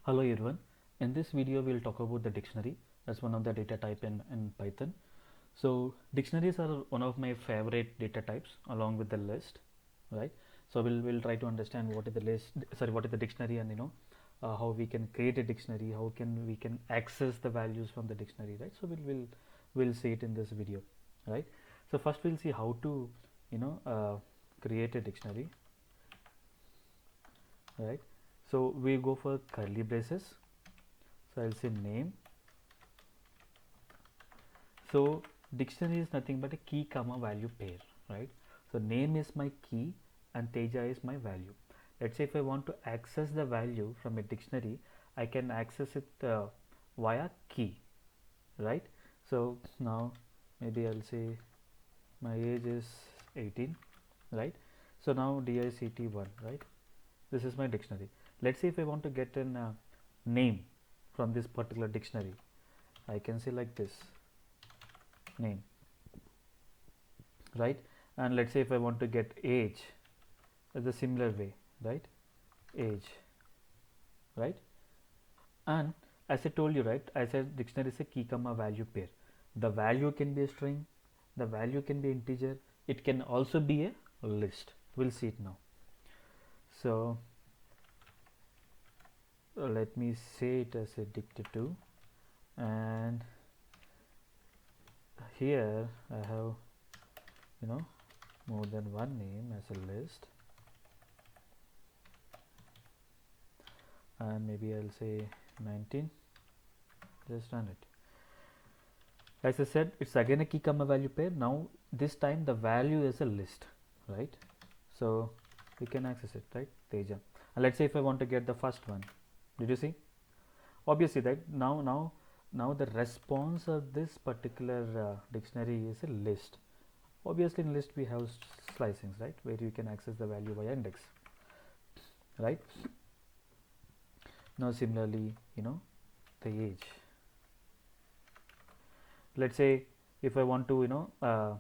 Hello everyone. In this video we'll talk about the dictionary. That's one of the data type in Python. So dictionaries are one of my favorite data types along with the list, right? So we'll try to understand what is the list, sorry, what is the dictionary, and how we can create a dictionary, how can we can access the values from the dictionary, right? So we'll see it in this video, right? So first we'll see how to you know uh, create a dictionary, right? So we go for curly braces. So I'll say name. So dictionary is nothing but a key comma value pair, right? So name is my key and Teja is my value. Let's say if I want to access the value from a dictionary, I can access it via key, right? So now maybe I'll say my age is 18, right? So now DICT1, right? This is my dictionary. Let's say if I want to get a name from this particular dictionary, I can say like this, name, right? And let's say if I want to get age, the similar way, right? Age, right? And as I told you, right, I said dictionary is a key comma value pair. The value can be a string, the value can be integer, it can also be a list. We'll see it now. So let me say it as a dict2, and here I have more than one name as a list, and maybe I'll say 19. Just run it. As I said, it's again a key comma value pair. Now this time the value is a list, right? So we can access it, right? Teja. And let's say if I want to get the first one, did you see? Obviously, right? Now the response of this particular dictionary is a list. Obviously, in list we have slicings, right, where you can access the value via index, right? Now similarly, the age. Let's say if I want to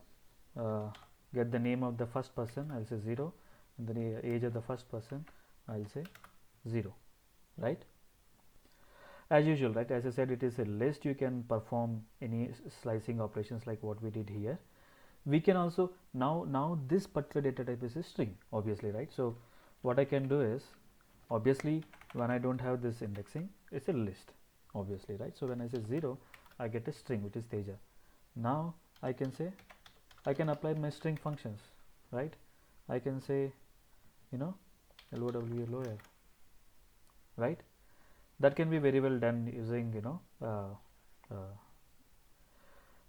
get the name of the first person, I'll say 0, and the age of the first person, I'll say 0, right? As usual, right, as I said, it is a list. You can perform any slicing operations like what we did here. We can also now this particular data type is a string, obviously, right? So what I can do is, obviously, when I don't have this indexing, it's a list, obviously, right? So when I say 0, I get a string which is Teja. Now I can say, I can apply my string functions, right? I can say LOW, right? That can be very well done using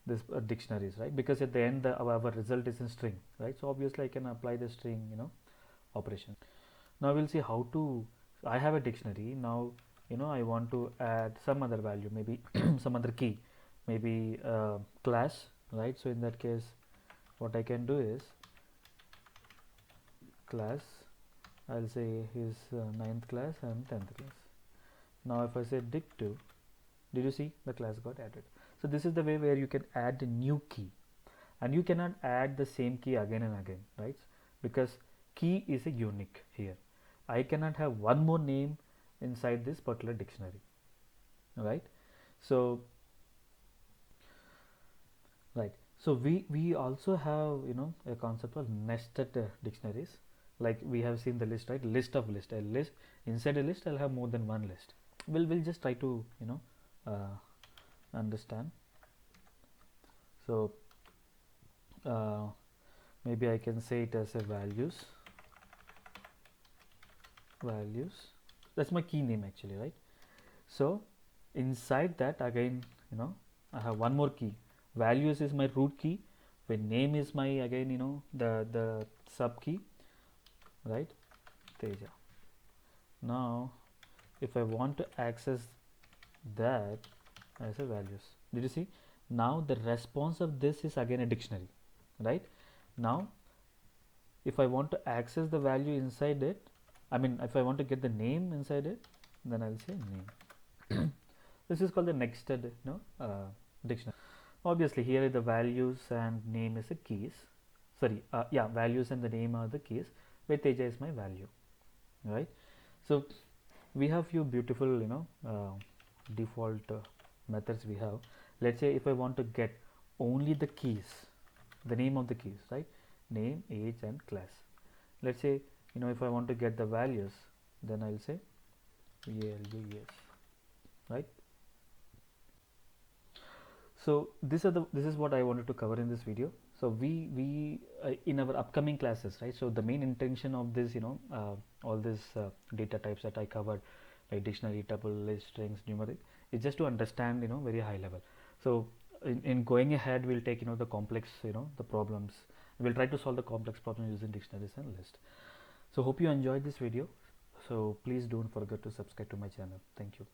this dictionaries, right? Because at the end our result is in string, right? So obviously I can apply the string operation. Now we'll see how to, I have a dictionary. Now I want to add some other value, maybe some other key, maybe class, right? So in that case what I can do is class, I'll say his 9th class and 10th class. Now if I say dict2, did you see the class got added? So this is the way where you can add a new key, and you cannot add the same key again and again, right? Because key is a unique here. I cannot have one more name inside this particular dictionary, right? So we also have a concept of nested dictionaries. Like we have seen the list, right? List of list, a list inside a list, I'll have more than one list. We'll just try to understand. So maybe I can say it as a values. That's my key name actually, right? So inside that again, I have one more key. Values is my root key, when name is my again the sub key, right? Teja. Now if I want to access that as a values, did you see? Now the response of this is again a dictionary, right? Now if I want to access the value inside it, I mean if I want to get the name inside it, then I'll say name. This is called the nested dictionary. Obviously here the values and name is the keys, sorry, values and the name are the keys, where Teja is my value, right? So we have few beautiful, default methods we have. Let's say if I want to get only the keys, the name of the keys, right? Name, age, and class. Let's say, if I want to get the values, then I'll say values, right? So this is what I wanted to cover in this video. So we in our upcoming classes, right? So the main intention of this, all these data types that I covered, like dictionary, tuple, list, strings, numeric, is just to understand, very high level. So in going ahead, we'll take, the complex, the problems. We'll try to solve the complex problems using dictionaries and list. So hope you enjoyed this video. So please don't forget to subscribe to my channel. Thank you.